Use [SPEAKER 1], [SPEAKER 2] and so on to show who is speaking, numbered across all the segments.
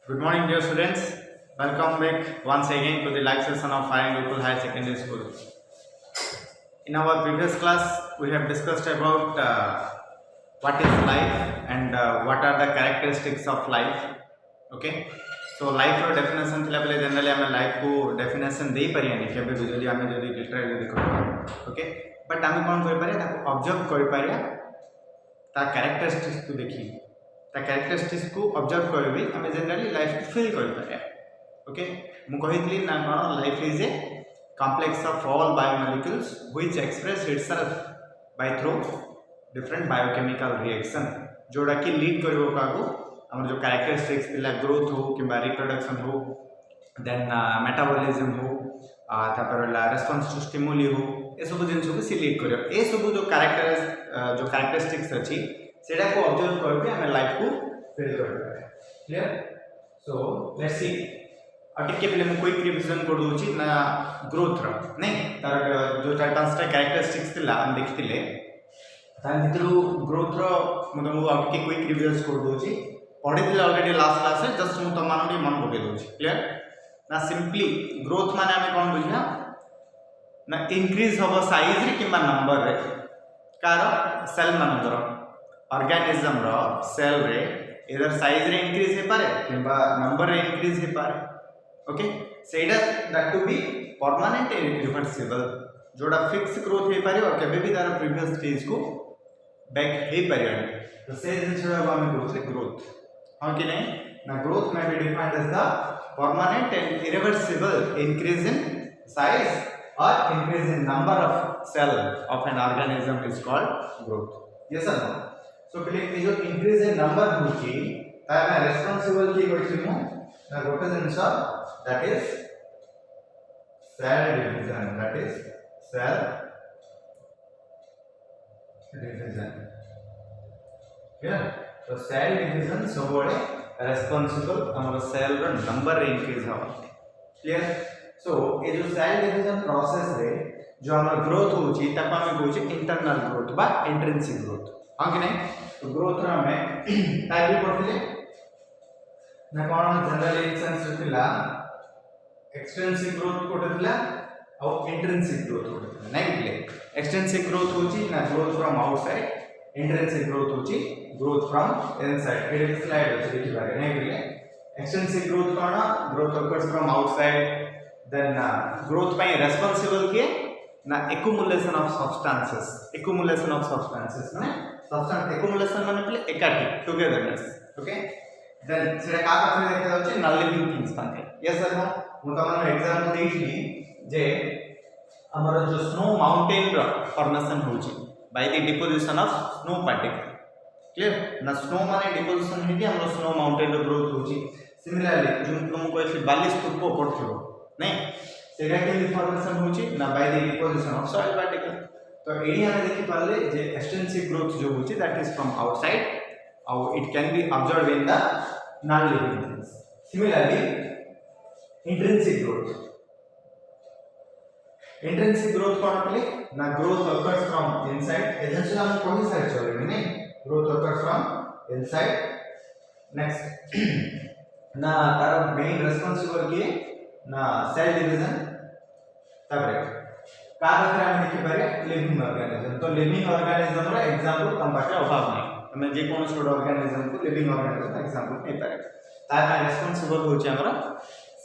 [SPEAKER 1] Good morning, dear students. Welcome back once again to the live session of Fine Local Higher Secondary School. In our previous class, we have discussed about what is life and what are the characteristics of life. Okay. So life row definition थिला बेले generally आमे life को definition देई परियानी केबे visually आमे जदी literally जदी करबा ओके बट आमे कोन करि परिया ताको ऑब्जर्व करि परिया ता कैरेक्टरिस्टिक्स को देखी ता कैरेक्टरिस्टिक्स को ऑब्जर्व करबी आमे जनरली लाइफ को फील करि परिया ओके मु कहितली ना कोन life is a complex of all biomolecules which express itself by through different biochemical reaction जोड़ा कि लीड करिवो कागो हमर जो कैरेक्टरिस्टिक्स पिला ग्रोथ हो किबा रिप्रोडक्शन हो देन मेटाबॉलिज्म हो तापर ला रेस्पॉन्स टू स्टिमुली हो ए सब जिंस को सी लीड करियो ए सब जो कैरेक्टरिस्टिक्स अछि सेटा को ऑब्जर्व करबे हम लाइफ को फील करबे क्लियर सो लेट्स सी टिके पहले मैं क्विक रिवीजन कर दूची ना ग्रोथ रो नहीं तार जो चार पांचटा कैरेक्टरिस्टिक्स थिला हम देखिथिले तार भितरु ग्रोथ रो मतलब मु टिके क्विक रिवीजन कर दूची पढिथिले ऑलरेडी लास्ट क्लास रे जस्ट मु त मानडी मन पके दूची क्लियर ना सिंपली ग्रोथ माने हमें कोन बुझिया ना इंक्रीज होबो साइज रे किबा नंबर रे कार सेल मानकर ऑर्गेनिज्म रो सेल रे इधर साइज रे इंक्रीज हे पारे किबा नंबर रे इंक्रीज हे पारे ओके सेटा that to be permanent and reversible जोड़ा फिक्स ग्रोथ हे पारे और केबे भी तार प्रीवियस स्टेज को बैक हे पारे तो से जिनछड़ा हम बोलते ग्रोथ हां कि नहीं ना growth may be defined as the permanent and irreversible increase in size or increase in number of cell of an organism is called growth yes or no so पहले ये जो increase in number होची तार responsible की करछि मु ना गोटे जिंस that is cell division clear so cell division सबोले responsible हमर cell रो नंबर इंक्रीज हो क्लियर सो ये जो cell division प्रोसेस रे जो हमर ग्रोथ होची ताको हम कहूची इंटरनल ग्रोथ बा इंट्रिंसिक ग्रोथ हां कि नहीं तो ग्रोथ रा में टाइप पढ़थिले ना कोन जनरल सेंस थिला एक्सटेंसिव ग्रोथ कोटे थिला और इंट्रिंसिक ग्रोथ कोटे थिला नहीं थिले एक्सटेंसिव ग्रोथ होची ना growth from outside intrinsic growth होची ग्रोथ फ्रॉम इनसाइड एडी स्लाइड अछि देखि बारे नहीं थिले एक्सटेंसिव ग्रोथ कोन growth occurs from outside then growth पई रिस्पांसिबल के ना एक्युमुलेशन ऑफ सब्सटेंसेस माने सब्सटेंस एक्युमुलेशन माने पले एकाठी टुगेदरनेस ओके देन सेटा का पाखरे देखा जाउची नॉन लिविंग थिंग्स पाखे यस सर नो मु तमन एग्जांपल देइली जे हमर जो स्नो माउंटेन रो फॉर्मेशन होची by the deposition of snow particle clear ना स्नो माने डिपोजिशन हेती हमर स्नो माउंटेन रो ग्रोथ होची सिमिलरली जो तुम कहली बाली स्तूप पड़थिबो नहीं सेटा के फॉर्मेशन होची ना by the deposition of soil particle तो एडी हम देखि पाले जे एक्सटेंसिव ग्रोथ जो होची दैट इज फ्रॉम आउटसाइड और it can be observed in the non-living things. Similarly, intrinsic growth कौन पले ना growth occurs from inside. essentially हम कौन सा चल रहे नहीं growth occurs from inside. next ना तार main responsible के ना cell division तबरे का देखरा हम देखि पारे living organism तो living organism रो एग्जांपल तम पाके अभाव नहीं हमें जे कोन छोड ऑर्गेनिज्म को लिविंग ऑर्गेनिज्म एग्जांपल नै पारे तार का रिस्पांसिबल होची हमरा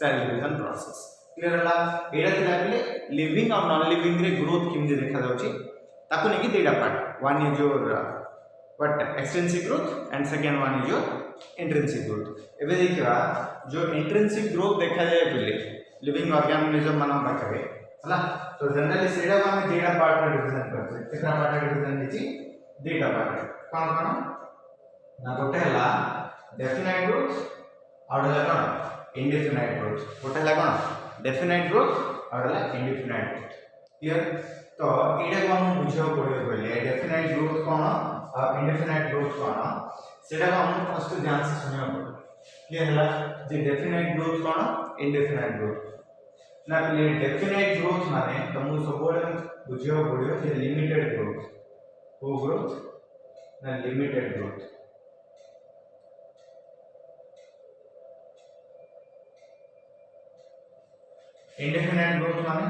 [SPEAKER 1] सेल डिवीजन प्रोसेस क्लियर हला एडा थिला पले लिविंग और नॉन लिविंग रे ग्रोथ किमजे देखा जाउची ताको नेकी देडा part one is your what extensive growth and second one is your intrinsic growth एबे देखिबा जो इंट्रिंसिक ग्रोथ देखा जाय पले लिविंग ऑर्गेनिज्म मानन पाखरे हला तो जनरली सेडा हम देडा पार्ट रे डिवीजन करछे केकरा पार्ट रे डिवीजन हेची देडा पार्ट कौन कौन ना गोटे हला डेफिनाइट ग्रोथ और हला कौन इंडेफिनाइट ग्रोथ गोटे हला कौन डेफिनाइट ग्रोथ और हला इंडेफिनाइट ग्रोथ क्लियर तो एडा को हम बुझियो पड़ियो बोले डेफिनाइट ग्रोथ कौन और इंडेफिनाइट ग्रोथ कौन सेटा को हम फर्स्ट ध्यान से सुनियो पड़ो क्लियर हला जे डेफिनाइट ग्रोथ कौन इंडेफिनाइट ग्रोथ ना पहले डेफिनाइट ग्रोथ माने तुम सबोले बुझियो पड़ियो जे लिमिटेड ग्रोथ वो ग्रोथ ना लिमिटेड ग्रोथ indefinite growth माने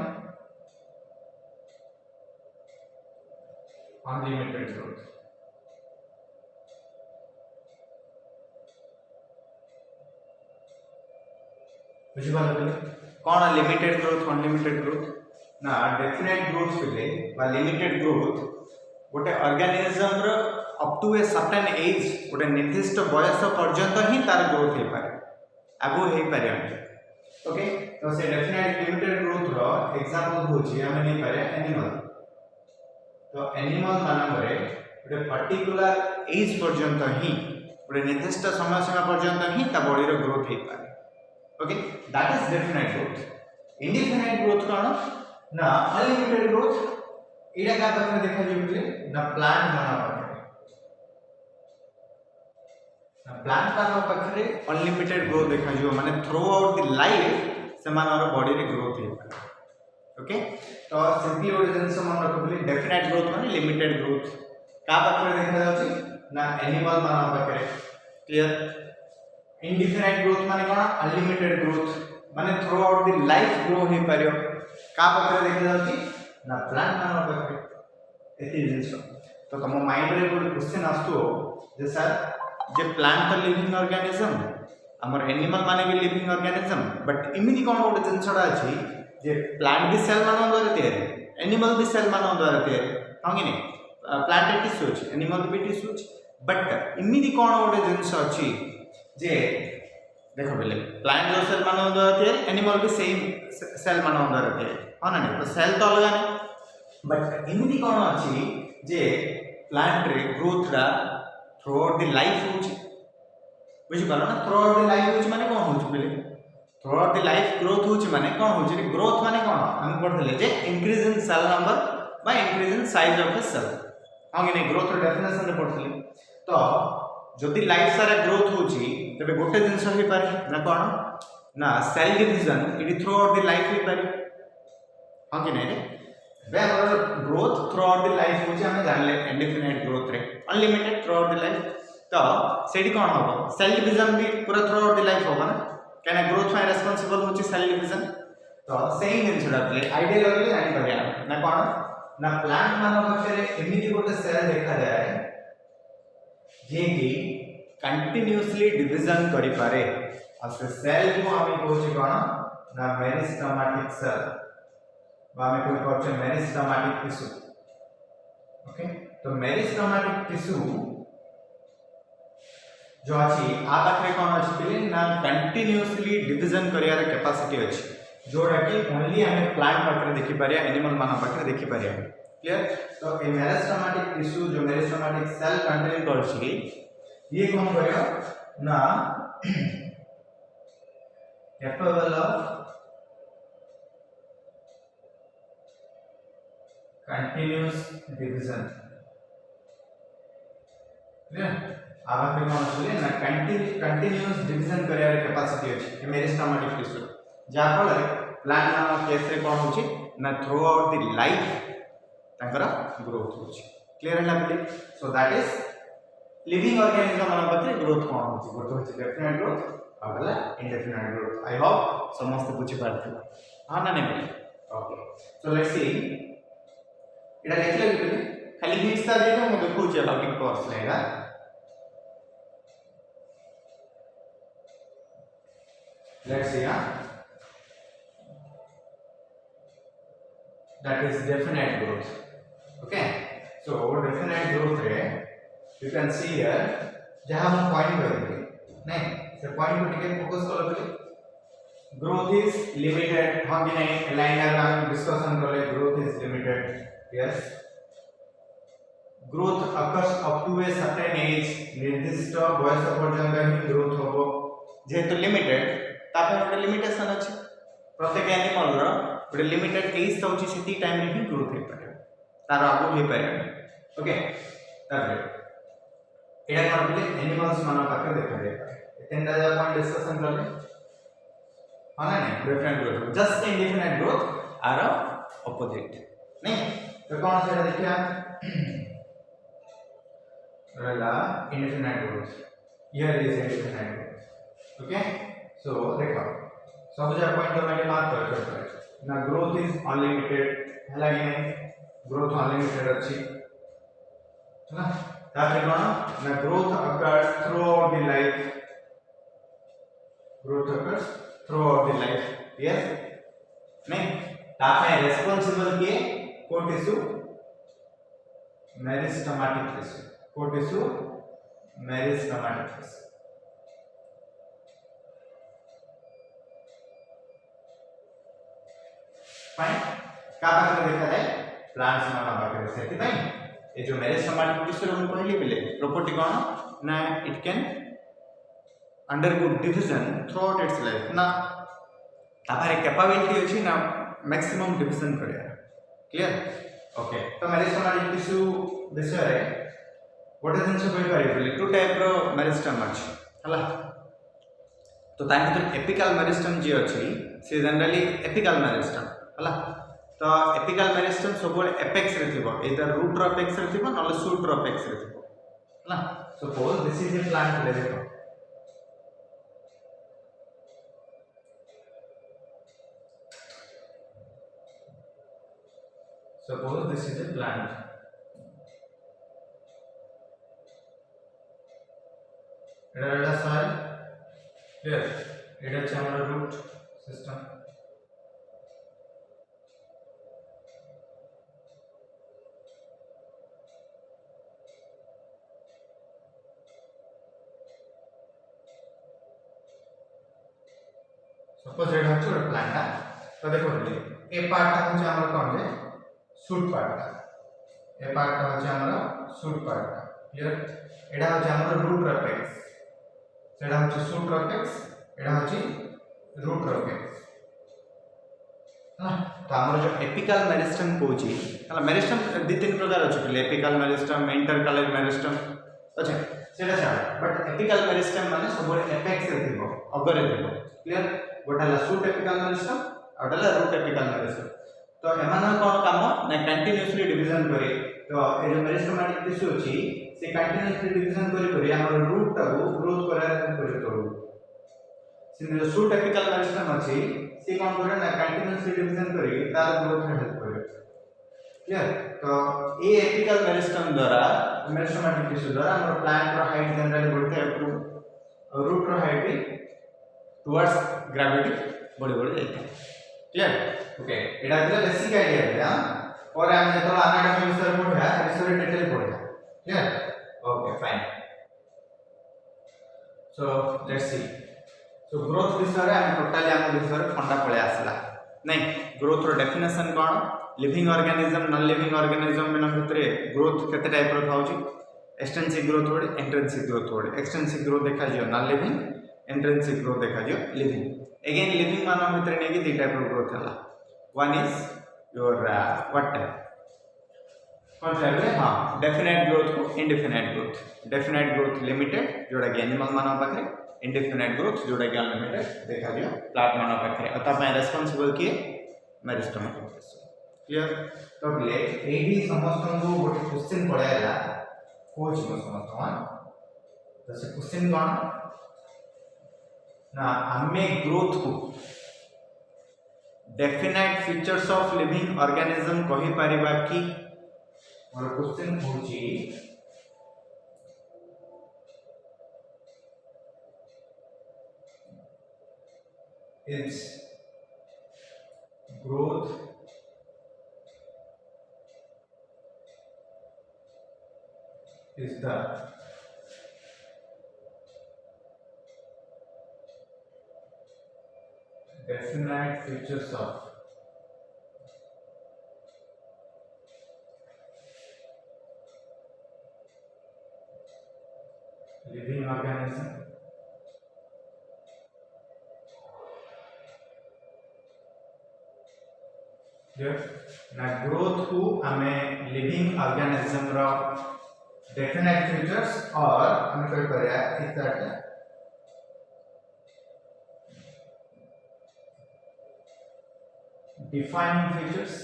[SPEAKER 1] unlimited growth। बुझी पाले बोले कौन लिमिटेड ग्रोथ अनलिमिटेड ग्रोथ ना डेफिनेट ग्रोथ बोले बा लिमिटेड ग्रोथ गोटे ऑर्गेनिज्म रो up to a certain age गोटे निर्दिष्ट बयस पर्यंत ही तार ग्रोथ हे पारे आगो हे पारे ओके। तो से डेफिनेट लिमिटेड ग्रोथ रो एग्जांपल होची हमें नहीं पारे एनिमल। तो एनिमल मानक रे गोटे पर्टिकुलर एज पर्यंत ही गोटे निर्दिष्ट समय सीमा पर्यंत ही ता बॉडी रो ग्रोथ हे पारे okay. That is definite growth. Indefinite growth कौन ना अनलिमिटेड ग्रोथ एटा का पाखरे देखा जे बोले ना प्लांट माना पाखरे ना प्लांट माना पाखरे अनलिमिटेड ग्रोथ देखा जो माने थ्रू आउट द लाइफ से मानर बॉडी रे ग्रोथ हे ओके। तो सिंपली ओड जिंस मन रखो बोले डेफिनेट ग्रोथ माने लिमिटेड ग्रोथ का पाखरे देखा जाउची ना एनिमल माना पाखरे क्लियर। इंडेफिनेट ग्रोथ माने कोन अनलिमिटेड ग्रोथ माने throughout the life grow हे परियो का पाखरे देखा जाउची ना प्लांट माना पाखरे एती जिंस। तो तुम माइंड रे कोन क्वेश्चन आस्तो जे सर जे प्लांट तो लिविंग ऑर्गेनिज्म हमर एनिमल माने भी लिविंग ऑर्गेनिज्म बट इमिति कोन गोटे जिंसडा अछि जे प्लांट भी सेल मानो द्वारा तयारी एनिमल भी सेल मानो द्वारा तयारी हां कि नहीं प्लांट टिश्यू अछि एनिमल भी टिश्यू अछि बट इमिति कोन गोटे जिंस अछि जे देखो बोले प्लांट जो सेल मानो द्वारा तयारी एनिमल भी सेम सेल मानो द्वारा तयारी हां ना तो सेल तो अलग नहीं बट इमिति कोन अछि जे प्लांट रे ग्रोथ रा थ्रू आउट द लाइफ होछि बुझि पालो ना थ्रू आउट द लाइफ होछि माने कोन होछि बोले throughout the life growth होछि माने कोन होछि ग्रोथ माने कोन हम पढले जे increase in cell number by increase in size of the cell हां कि नहीं ग्रोथ रो डेफिनेशन रे पढले। तो जदि लाइफ सारा ग्रोथ होछि तबे गोटे जिंस हे पारे ना कोन ना cell division it throughout the life हे पारे हां कि नहीं रे बे हमर growth throughout the life होछि हम जानले इंडेफिनेट ग्रोथ रे unlimited throughout the life. तो सेडी कोन होबो सेल डिवीजन भी पूरा थ्रू आउट द लाइफ होबो ना कहना ग्रोथ में रेस्पोंसिबल होछि सेल डिवीजन। तो सेम जिंसडा प्ले आइडिया लगले जानि परिया ना कोन ना प्लांट मानो पक्षरे एमिति गोटे सेल देखा जाए जे कि कंटिन्यूअसली डिवीजन करि पारे और से सेल को हम कहूछि कोन ना मेरिस्टेमेटिक सेल बा हम कहूछि मेरिस्टेमेटिक टिश्यू ओके। तो मेरिस्टेमेटिक टिश्यू जो अछि आ पाखरे कोन अछि कि ना कंटिन्यूअसली डिवीजन करियार कैपेसिटी अछि जोडा कि ओनली हमें प्लांट पाखरे देखि पारिया एनिमल माना पाखरे देखि पारिया क्लियर। तो ए मेरिस्टेमेटिक टिश्यू जो मेरिस्टेमेटिक सेल कंटेन करछि ये कौन करेगा ना capable of continuous division clear. आवा पे कौन बोले ना कंटिन्यूअस डिवीजन करिया कैपेसिटी अछि मेरिस्टेमेटिक टिश्यू जा फल प्लांट नाम केस रे कौन होछि ना थ्रू आउट द लाइफ तांकर ग्रोथ होछि क्लियर हला बोले। So that is living organism मान पत्रे ग्रोथ कोन होछि गोटे होछि डेफिनेट ग्रोथ और वाला इंडेफिनेट ग्रोथ। आई होप समस्त बुझि पारथि हां ना नहीं ओके। सो लेट्स सी एटा देखले बोले खाली हिस्सा देखो म देखौ छै अबाउट इट कोर्स लेगा let's see that is definite growth okay। so definite growth रे you can see here जहां हम पॉइंट करेंगे नहीं से पॉइंट को टिके फोकस करो बोले ग्रोथ इज लिमिटेड हां कि नहीं लाइनर हम डिस्कशन करले growth is limited yes growth occurs up to a certain age निर्दिष्ट बयस पर्यंत ही ग्रोथ होबो जेहेतु लिमिटेड तापर ଗୋଟେ लिमिटेशन अछि प्रत्येक एनिमल रो ଗୋଟେ लिमिटेड एज होछि सेती टाइम रे ही ग्रोथ हे पारे तार आगो हे पारे ओके। तापर एडा कोन बोले एनिमल्स माना पाके देखा दे एतेंडा जा पॉइंट डिस्कशन करले हां ना नहीं different growth just indefinite growth are opposite नहीं। तो कौन से देखिया रहला indefinite growth here is indefinite growth okay. So देखो सब जा पॉइंट तो मैंने मार्क कर ना ग्रोथ इज अनलिमिटेड हला कि नहीं ग्रोथ अनलिमिटेड अछि ना तापर कोन ना growth occurs through out the life growth occurs through out the life yes नहीं तापर रेस्पोंसिबल के को टिश्यू मेरिस्टेमेटिक टिश्यू को टिश्यू मेरिस्टेमेटिक टिश्यू फाइन का पाखरे देखा जाए प्लांट्स माना पाखरे सेति भाई ए जो मेरिस्टेमेटिक टिश्यू हम कहली बिले प्रॉपर्टी कोन ना it can undergo division through out it's life ना तापारे कैपेबिलिटी अछि ना मैक्सिमम डिवीजन करिया क्लियर ओके तो मेरिस्टेमेटिक टिश्यू विषय रे गोटे दिन से कहि पारि बिले टू टाइप रो मेरिस्टेम अछि हला तो ताइ भीतर एपिकल मेरिस्टेम जे अछि से जनरली एपिकल मेरिस्टेम हला तो एपिकल मेरिस्टेम सब एपेक्स रे थिबो इधर रूट रो एपेक्स रे थिबो नले शूट रो एपेक्स रे थिबो हला suppose this is a plant ले देखो suppose this is a plant এটা soil clear এটা হচ্ছে আমাদের root system suppose এটা হচ্ছে একটা প্ল্যান্ট তো দেখো এই পার্টটা হচ্ছে আমরা কোন যে शूट पार्ट ए पार्ट হচ্ছে আমরা शूट पार्ट क्लियर এটা হচ্ছে আমরা रूट एपेक्स সেটা হচ্ছে शूट एपेक्स এটা হচ্ছে रूट एपेक्स ना तो আমরা जो एपिकल मेरिस्टेम कोची हला मेरिस्टेम दि तीन प्रकार अछि एपिकल मेरिस्टेम इंटरकलर मेरिस्टेम अच्छा सेटा छाड़ बट एपिकल मेरिस्टेम माने सब एपेक्स रे थिबो अगरे थिबो क्लियर गोटा ला शूट एपिकल मेरिस्टेम अडला रूट एपिकल मेरिस्टेम तो एमान कोन काम ना कंटीन्यूअसली डिवीजन करे तो ए जो मेरिस्टेमेटिक टिश्यू अछि से कंटीन्यूअसली डिवीजन करे हमर रूट टा को ग्रोथ करे तोड़ू से जो शूट एपिकल मेरिस्टेम अछि से कोन करे ना कंटीन्यूअसली डिवीजन करे तार ग्रोथ में हेल्प करे क्लियर तो ए एपिकल मेरिस्टेम द्वारा मेरिस्टेमेटिक टिश्यू द्वारा हमर प्लांट रो हाइट जनरली बढ़ते है रूट रो हाइट भी टुवर्ड्स ग्रेविटी बढ़ी जाता है क्लियर ओके एटा दिला बेसिक आईडिया है और हम जेतो अनाटॉमी विषय पढा विषय डिटेल पढा clear okay fine so let's see so growth विषय रे हम टोटली हम विषय फंडा पळे आसला नहीं ग्रोथ रो डेफिनेशन कोन living organism non living organism में भितरे ग्रोथ केते टाइप रो थाउची एक्सटेंसिव ग्रोथ होडे इंट्रिंसिक ग्रोथ होडे एक्सटेंसिव ग्रोथ देखा जियो नॉन लिविंग इंट्रिंसिक ग्रोथ देखा जियो लिविंग again living मान भितर ने की दी टाइप ऑफ ग्रोथ हला one is your what type कौन सा है हां डेफिनेट ग्रोथ को इंडेफिनेट ग्रोथ लिमिटेड जोड़ा कि एनिमल मान पाखरे इंडेफिनेट ग्रोथ जोड़ा कि अनलिमिटेड देखा दियो प्लांट मान पाखरे अता में रिस्पांसिबल किए मेरिस्टेमेटिक क्लियर तो ले एही समस्त को गोटे क्वेश्चन पड़ायला कोच को समस्त तो से क्वेश्चन कोन ना हमें ग्रोथ को definite features of living organism कहि परिबा कि और क्वेश्चन होची is growth is the definite features of living organism ना ग्रोथ को हमें लिविंग ऑर्गेनिज्म रो डेफिनेट फीचर्स और हमें कोई करिया इस तरह defining features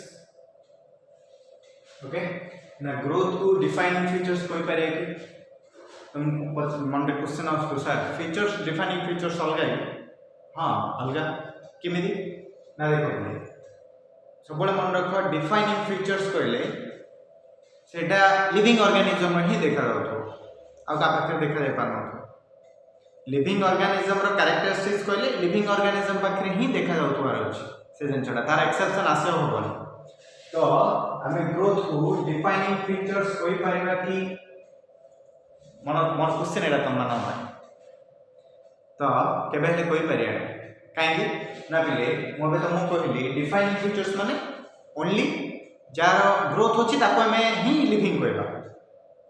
[SPEAKER 1] ओके ना ग्रोथ को डिफाइनिंग फीचर्स कोई पारे कि तुम मन रे क्वेश्चन आउस सर फीचर्स डिफाइनिंग फीचर्स अलग है हां अलग किमिदी ना देखो सब मन रख डिफाइनिंग फीचर्स कहले सेटा लिविंग ऑर्गेनिज्म ही देखा जाउथो आ का पाखे देखा जाय पानो लिविंग ऑर्गेनिज्म रो कैरेक्टरिस्टिक्स कहले लिविंग ऑर्गेनिज्म पाखे ही देखा जाउथो अछि से जनछडा तार एक्सेप्शन आसे होबन तो हमें ग्रोथ को डिफाइनिंग फीचर्स कोई पाइबा कि मन मन क्वेश्चन एटा तम माना तो केबे हेले कोई परिया काहे ना पिले मोबे तो मु कहली डिफाइनिंग फीचर्स माने ओनली जार ग्रोथ होची ताको हमें ही लिविंग कहबा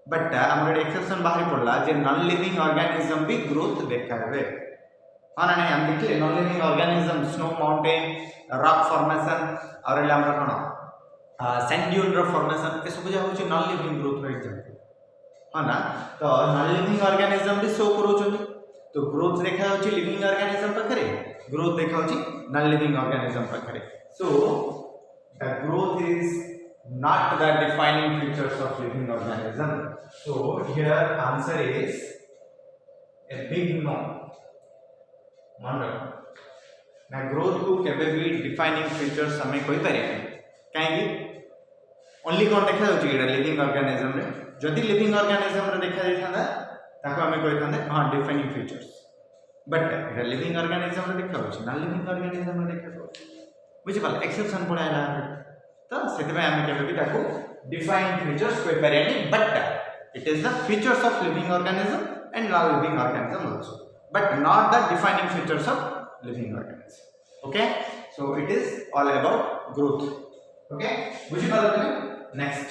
[SPEAKER 1] बट हमर एक्सेप्शन बाहर पड़ला जे नॉन लिविंग ऑर्गेनिज्म भी ग्रोथ देखाबे हां ना हम देखले non living organism snow mountain rock formation और हमरा कोन सैंड ड्यून रो फॉर्मेशन ए सब जे होची नॉन लिविंग ग्रोथ रो एग्जांपल हां ना तो नॉन लिविंग ऑर्गेनिज्म भी शो करूछन तो ग्रोथ देखा होची लिविंग ऑर्गेनिज्म पाखरे ग्रोथ देखा होची नॉन लिविंग ऑर्गेनिज्म पाखरे so the growth is not the defining features of living organism. So here answer is a big no. मान रखो ना ग्रोथ को केबे भी डिफाइनिंग फीचर्स हमें कोई पारे काहे ओनली कोन देखा जाउची एटा लिविंग ऑर्गेनिज्म रे जदि लिविंग ऑर्गेनिज्म रे देखा जाय थांदा ताको हमें कोइ थांदे हां defining features but Etah living organism रे देखा जाउची ना लिविंग ऑर्गेनिज्म रे देखा जाउची बुझि पाल एक्सेप्शन पड़ायला तो सेतबे हम केबे भी ताको डिफाइंड फीचर्स कोइ पारेनी but it is the features of living organism and non living organism also but not the defining features of living organism okay so it is all about growth okay बुझि पालो तमे next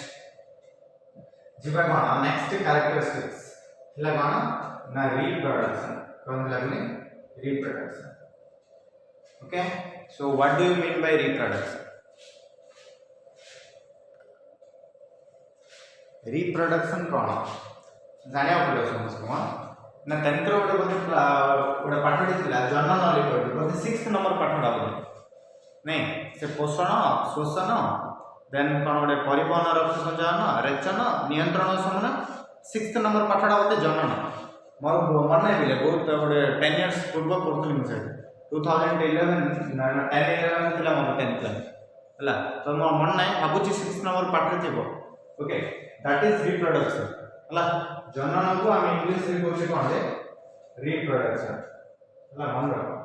[SPEAKER 1] जीवा कोन next characteristics हला कोन ना reproduction कोन लागले reproduction okay so what do you mean by reproduction reproduction कौन जानिया पड़ो समझको ना तंत्र गोटे पाठटी थिला जन्म नलिपटी बोधे 6th नंबर पाठटा बोधे नहीं से पोषण शोषण देन कौन गोटे परिवहन रक्त संचालन रेचन नियंत्रण समन 6th नंबर पाठटा बोधे जनन मोर मन नहीं बिले बहुत गोटे 10 इयर्स पूर्व पढ़थली मुझे 2011 10 11 थिला मोर 10th हला तो मोर मन नहीं भाबुची 6th नंबर पाठ थिबो ओके that is reproduction हला जनन को हम इंग्लिश रे कहछे कोन रे रिप्रोडक्शन हला मन रखो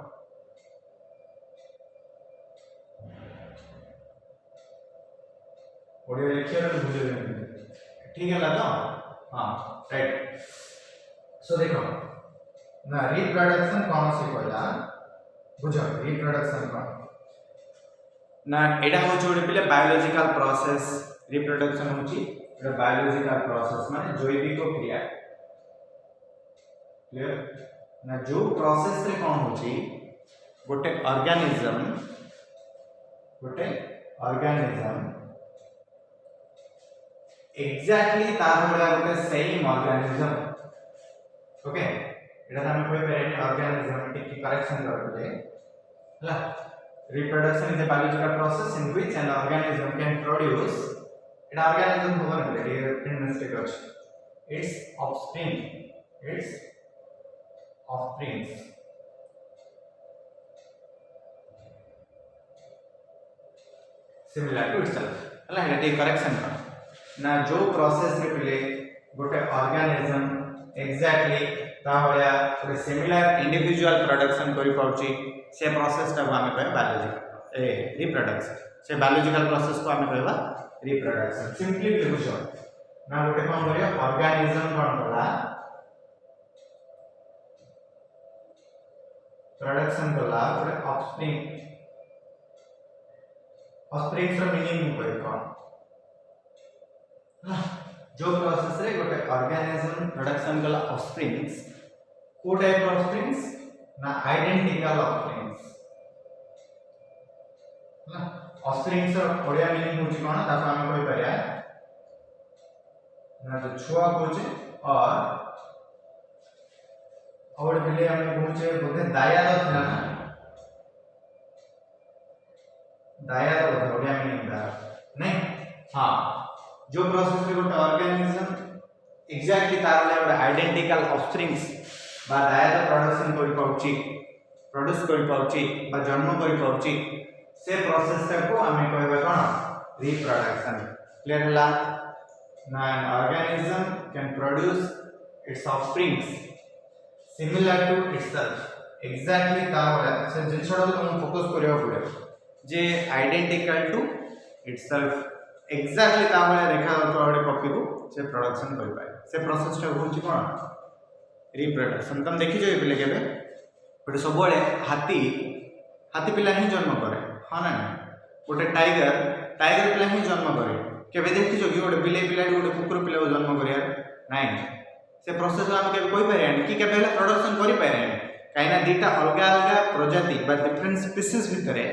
[SPEAKER 1] ओडिया लेक्चर में भूल गए ठीक है ला तो हां राइट सो देखो ना रिप्रोडक्शन कौन से कहला बुझो रिप्रोडक्शन कौन ना एडा हो जोड़े पले बायोलॉजिकल प्रोसेस रिप्रोडक्शन होची एटा बायोलॉजिकल प्रोसेस माने जैविक क्रिया क्लियर ना जो प्रोसेस रे कोन होची गोटे ऑर्गेनिज्म एग्जैक्टली तार भला गोटे सेम ऑर्गेनिज्म ओके एटा हम कोइ पेरेंट ऑर्गेनिज्म टिक करेक्शन करते हला reproduction is a biological process in which an organism can produce an organism hovan here in mistake its offsprings similar to itself हला हेटी करेक्शन ना जो प्रोसेस रे पले गोटे ऑर्गेनिज्म एग्जैक्टली ता भलिया गोटे सिमिलर इंडिविजुअल प्रोडक्शन करि पाउची से प्रोसेस ता हमें कहबा बायोलॉजिकल रिप्रोडक्शन से बायोलॉजिकल प्रोसेस को हमें कहबा रिप्रोडक्शन सिंपली बुझो ना गोटे कोन करियो ऑर्गेनिज्म कोन कला प्रोडक्शन कला गोटे ऑफस्प्रिंग्स रो मीनिंग कोइ कोन जो प्रोसेस रे गोटे ऑर्गेनिज्म प्रोडक्शन कला ऑफस्प्रिंग्स को टाइप ऑफस्प्रिंग्स ना आइडेंटिकल ऑफस्प्रिंग्स ना ऑफस्प्रिंग्स रो ओडिया मीनिंग होची कोन ताको हम कोइ परिया ना जो छुआ होचे और पहले हम होचे बोले दायाद था ना दायाद ओडिया मीनिंग दा नहीं हां जो प्रोसेस रे गोटे ऑर्गेनिज्म एग्जैक्टली तार ले आइडेंटिकल ऑफस्प्रिंग्स बा दायाद प्रोडक्शन करि पाउची प्रोड्यूस करि पाउची बा जन्म करि पाउची से प्रोसेस को आमे कहबा कोन रिप्रोडक्शन क्लियर हला ना an organism can produce its offsprings similar to itself exactly ता वाला से जिनछडा तुम फोकस करियो पड़े जे आइडेंटिकल टू इटसेल्फ एग्जैक्टली ता वाला देखा तो ओडे कॉपी को से प्रोडक्शन कर पाए से प्रोसेस टा होची कोन रिप्रोडक्शन तुम देखि जो पिले केबे गोटे सब हाथी हाथी पिला ही जन्म करे हाँ ना गोटे टाइगर टाइगर पिला ही जन्म करे केबे देखि जो कि गोटे बिले पिला गोटे कुकुर पिला जन्म करिया नाइ से प्रोसेस हम केबे कोइ पारे कि केबे हला प्रोडक्शन करि पारे काइना दीटा अलग अलग प्रजाति बा डिफरेंट स्पीसीज भितरे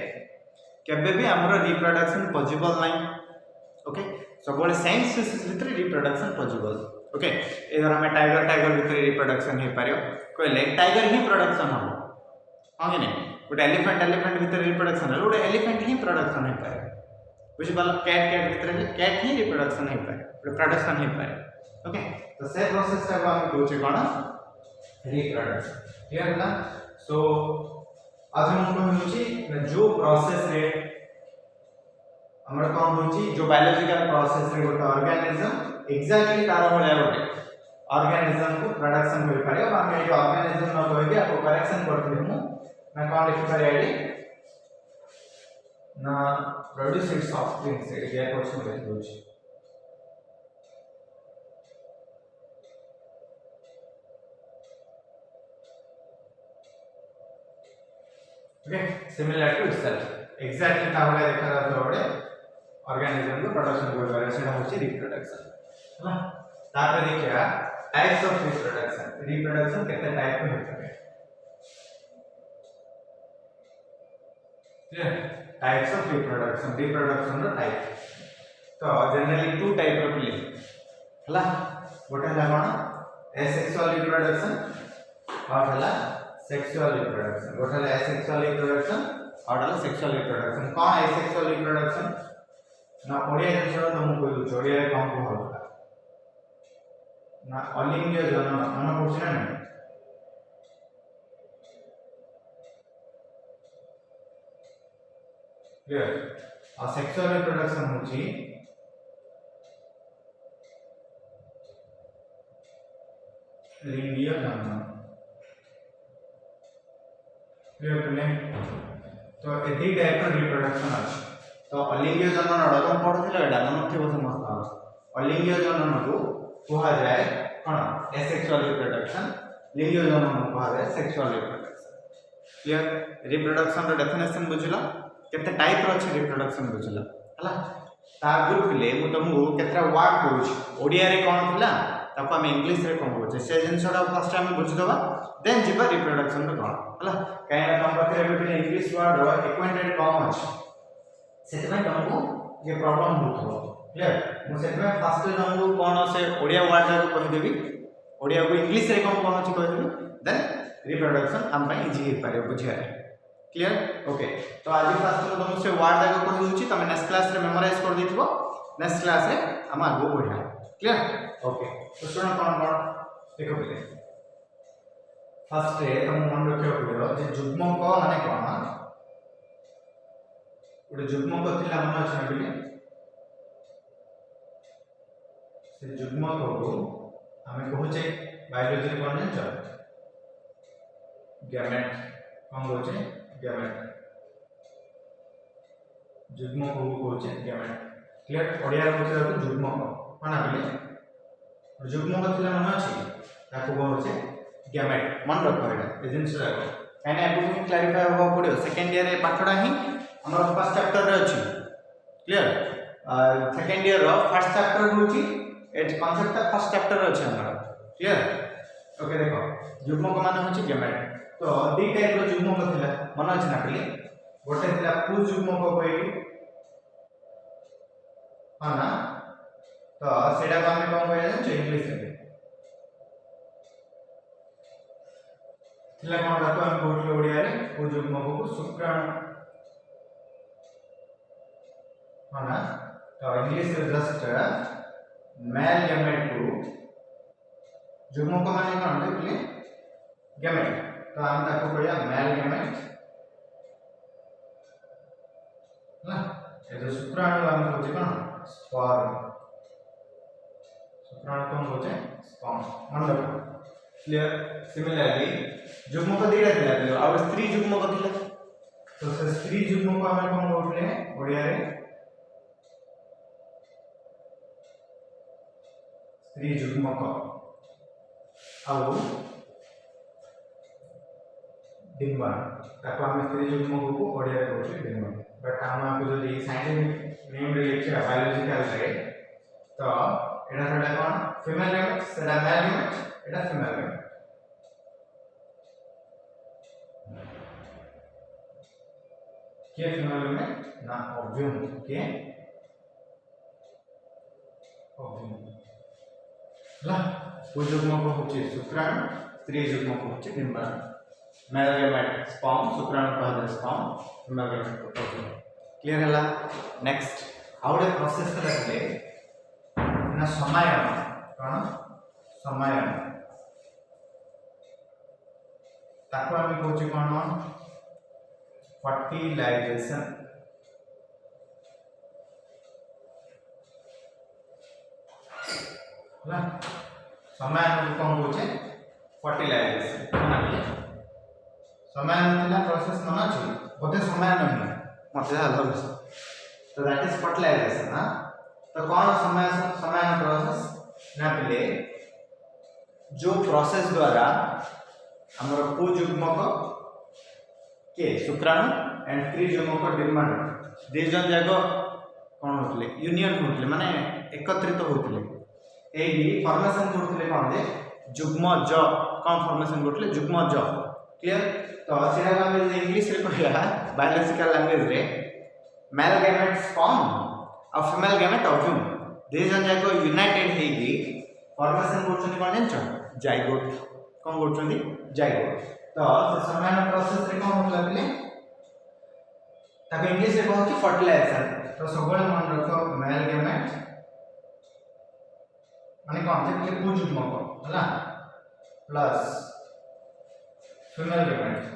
[SPEAKER 1] केबे भी हमर रिप्रोडक्शन पॉसिबल नाइ ओके सब सेम स्पीसीज भितरे रिप्रोडक्शन पॉसिबल ओके इधर हमें टाइगर टाइगर भितर रिप्रोडक्शन हो पारे कहले टाइगर ही प्रोडक्शन हम हाँ कि नहीं गोटे एलिफेंट एलिफेंट भितर रिप्रोडक्शन है गोटे एलिफेंट ही प्रोडक्शन हो पारे बुझ पाल कैट कैट भितर कैट ही रिप्रोडक्शन हो पारे गोटे प्रोडक्शन हो पारे ओके तो से प्रोसेस टा हम कहूचे कोन रिप्रोडक्शन क्लियर ना सो आज हम कहूची जो प्रोसेस रे हमर कोन होची जो बायोलॉजिकल प्रोसेस रे गोटे ऑर्गेनिज्म एग्जैक्टली तार भले गोटे ऑर्गेनिज्म को प्रोडक्शन कर पारे हम ये ऑर्गेनिज्म न कहके आपको करेक्शन करथि हम ना कोन लिखि पारे आईडी ना प्रोड्यूस इट्स ऑफस्प्रिंग से ये क्वेश्चन लिखि दोछि okay similar to itself exactly ता भले देखा जातो ओडे ऑर्गेनिज्म को प्रोडक्शन कर पारे सेटा होछि रिप्रोडक्शन है तापर देखिया टाइप्स ऑफ रिप्रोडक्शन कितने टाइप में होता है क्लियर टाइप्स ऑफ रिप्रोडक्शन रो टाइप तो जनरली टू टाइप रो प्ले हला गोटे हला कोन एसेक्सुअल रिप्रोडक्शन और हला सेक्सुअल रिप्रोडक्शन गोटे हला एसेक्सुअल रिप्रोडक्शन और हला सेक्सुअल रिप्रोडक्शन कोन एसेक्सुअल रिप्रोडक्शन ना ओडिया जिसरो तुम कोइ ओडिया रे कोन को होला ना अलिंग जन्म मन पड़छ ना नहीं क्लियर आ सेक्सुअल रिप्रोडक्शन होची लिंगीय जन्म क्लियर करले तो एती टाइप का रिप्रोडक्शन अछि तो अलिंगीय जन्म नडकम पड़थिला एडा मन थिबो समस्त अलिंगीय जन्म को कहा जाए कौन एसेक्सुअल रिप्रोडक्शन लिंगीय जन्म कहा जाए सेक्सुअल रिप्रोडक्शन क्लियर रिप्रोडक्शन रो डेफिनेशन बुझला केते टाइप रो अछि रिप्रोडक्शन बुझला हला ता ग्रुप ले मु तुमको केतरा वर्ड कहूछ ओडिया रे कोन थिला ताको हम इंग्लिश रे कोन कहूछ से जिनसडा फर्स्ट टाइम बुझ दबा देन जिबा रिप्रोडक्शन रो कोन हला काहे ना हम पाखरे बिटने इंग्लिश वर्ड रो एक्वाइंटेड कम अछि सेते में तुमको ये प्रॉब्लम होतो क्लियर मु सेते में फर्स्ट तुमको कोन से ओडिया वर्ड रे कहि देबी ओडिया को इंग्लिश रे कोन कहछि कहि देबी देन रिप्रोडक्शन हम ପାଇଁ इजी हे पारे बुझिया क्लियर ओके तो आज फर्स्ट तुम से वर्ड रे कहि दोछि तमे नेक्स्ट क्लास रे मेमोराइज कर दिथिबो नेक्स्ट क्लास रे हम आगो बढ़िया क्लियर ओके तो सुनो कोन देखो पहले फर्स्ट रे तुम मन रखियो पड़ो जे जुग्मक माने कोन गोटे जुग्मक थिला मन अछि ना बिले से जुग्मक को हमें कहूचे बायोलॉजी रे कोन जान गैमेट कोन कहूचे गैमेट जुग्मक को कहूचे गैमेट क्लियर ओडिया रे कहूचे जुग्मक माना बिले जुग्मक थिला मन अछि ताको कहूचे गैमेट मन रखो एटा ए जिंस रा काने आपको क्लैरिफाई होबा पड़ियो सेकंड ईयर रे पाठडा ही हमर फर्स्ट चैप्टर रे अछि clear second year row first chapter होची एट कांसेप्ट फर्स्ट चैप्टर अछि हमर क्लियर ओके देखो जुग्मक माने होची गैमेट तो दी टाइप रो जुग्मक थिला मन अछि ना पले गोटे थिला पु जुग्मक कहली हां ना तो सेडा को हमें कोन कहले छ इंग्लिश रे थिला कोन रातो हम कहले ओडिया रे पु जुग्मक को शुक्राणु हां ना तो इंग्लिश रे जस्ट मेल गैमेट को जुग्मक माने कोन देखले गैमेट तो हम ताको कहया मेल गैमेट जो शुक्राणु आम कहूँ कौन स्पर्म शुक्राणु कौन कहूँ स्पर्म मन रख क्लियर सिमिलरली युग्मक दीटा थिला आ स्त्री युग्मक थिला तो से स्त्री युग्मक आम कौन कहते ओडिया रे स्त्री युग्मक आउ डिम्बाणु ताको आम स्त्री युग्मक को ओडिया रे कहते डिम्बाणु बट आम आपको जो साइंटिफिक नेम रे लिखा बायोलॉजिकल रे तो एटा सेटा कोन फीमेल गैमेट सेटा मेल गैमेट एटा फीमेल गैमेट के फीमेल गैमेट ना ओव्यूम के ओव्यूम ला वो युग्मक होची शुक्राणु स्त्री युग्मक होची डिम्बाणु मेल गैमेट स्पर्म शुक्राणु कहले sperm female gamete ovum clear हला नेक्स्ट आउडे प्रोसेस रखले ना समायन कोन समायन ताको हम कहूची कोन फर्टिलाइजेशन हला समायन को कोन कहूचे फर्टिलाइजेशन ना समायन थिला प्रोसेस न अछि बोते समायन नहीं मते हला तो दैट इज फर्टिलाइजेशन ना तो कौन समायन प्रोसेस ना पहले जो प्रोसेस द्वारा हमर पुयुग्मक के शुक्राणु एंड स्त्री युग्मक डिम्बाणु दे जन जाको कौन होतले यूनियन होतले माने एकत्रित होतले एही फॉर्मेशन करतले कौन दे युग्मज कौन फॉर्मेशन करतले युग्मज क्लियर तो सेरा हम इंग्लिश रे कहया बायोलॉजिकल लैंग्वेज रे मेल गैमेट स्पर्म और फीमेल गैमेट ओव्यूम दे जन जाको यूनाइटेड हेगी फॉर्मेशन करछनी कोन जानछ जाइगोट कोन करछनी जाइगोट तो से समायन प्रोसेस रे कोन होतला पले ताको इंग्लिश रे कहू कि फर्टिलाइजेशन तो सबले मन रखो मेल गैमेट माने कोन जे कि पुयुग्मक हला प्लस फीमेल गैमेट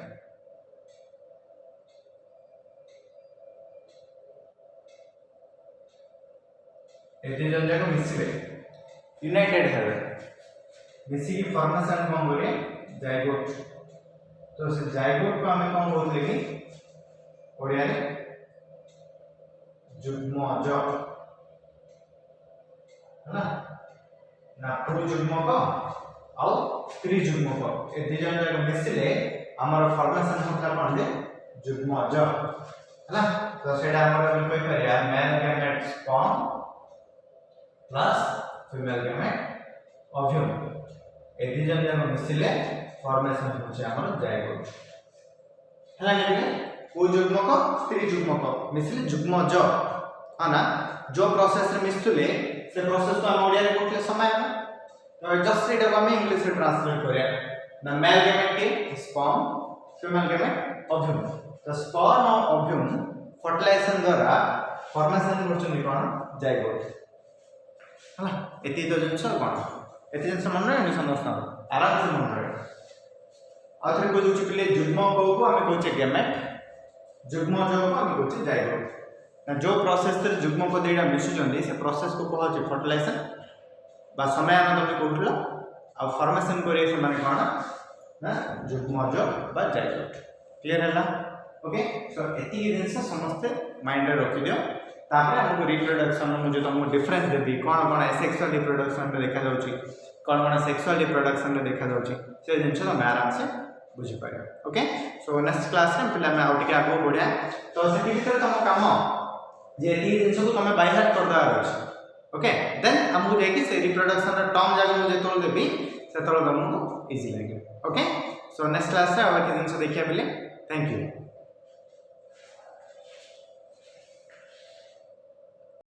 [SPEAKER 1] एते जन जाको मिसिबे यूनाइटेड हेबे मिसी की फॉर्मेशन कोन बोले जाइगोट तो से जाइगोट को हमें कोन बोलते कि ओडिया रे युग्मज हला ना पुयुग्मक और स्त्री युग्मक एते जन जाको मिसिले हमर फॉर्मेशन होतला कोन दे युग्मज हला तो सेडा हमर कोइ परिया male gamete sperm plus female gamete ovum एदी जन जन मिसिले फॉर्मेशन होचे हमर जाइगोट हला जे पुयुग्मक स्त्री युग्मक मिसिले युग्मज हाना जो प्रोसेस रे मिसुले से प्रोसेस को हम ओडिया रे कहले समायन तो जस्ट इट हम इंग्लिश रे ट्रांसलेट करिया ना मेल गैमेट के स्पर्म फीमेल गैमेट ओव्यूम तो स्पर्म और ओव्यूम फर्टिलाइजेशन द्वारा फॉर्मेशन करछन कोन जाइगोट हला एती तो जिंस कोन एती जिंस मन रे समस्त आराम से मन रे आथरे को जो चिकले युग्मक को हम कहूचे गैमेट युग्मज को हम कहूचे जाइगोट ना जो प्रोसेस रे युग्मक देडा मिसु जंदी से प्रोसेस को कहूचे फर्टिलाइजेशन बा समायन तमे कहउतला आ फॉर्मेशन करे से माने कोन ना युग्मज बा जाइगोट क्लियर हला ओके सो एती जिंस समस्त माइंड रे रखि दियो तापर हमको रिप्रोडक्शन में जो तुमको डिफरेंस देबी कोन कोन सेक्सुअल रिप्रोडक्शन रे देखा जाउची कोन कोन सेक्सुअल रिप्रोडक्शन रे देखा जाउची से जिंस हम आराम से बुझि पाइबा ओके सो नेक्स्ट क्लास में पिला में आउट के आगो बढ़िया तो सेठी भीतर तुम काम जे एती जिंस को तुम बाय हार्ट कर दार अछि ओके देन हमको देखि से रिप्रोडक्शन रे टर्म जागे मुझे तोल देबी से तोल तुमको इजी लागे ओके सो नेक्स्ट क्लास रे और के जिंस देखिया मिले थैंक यू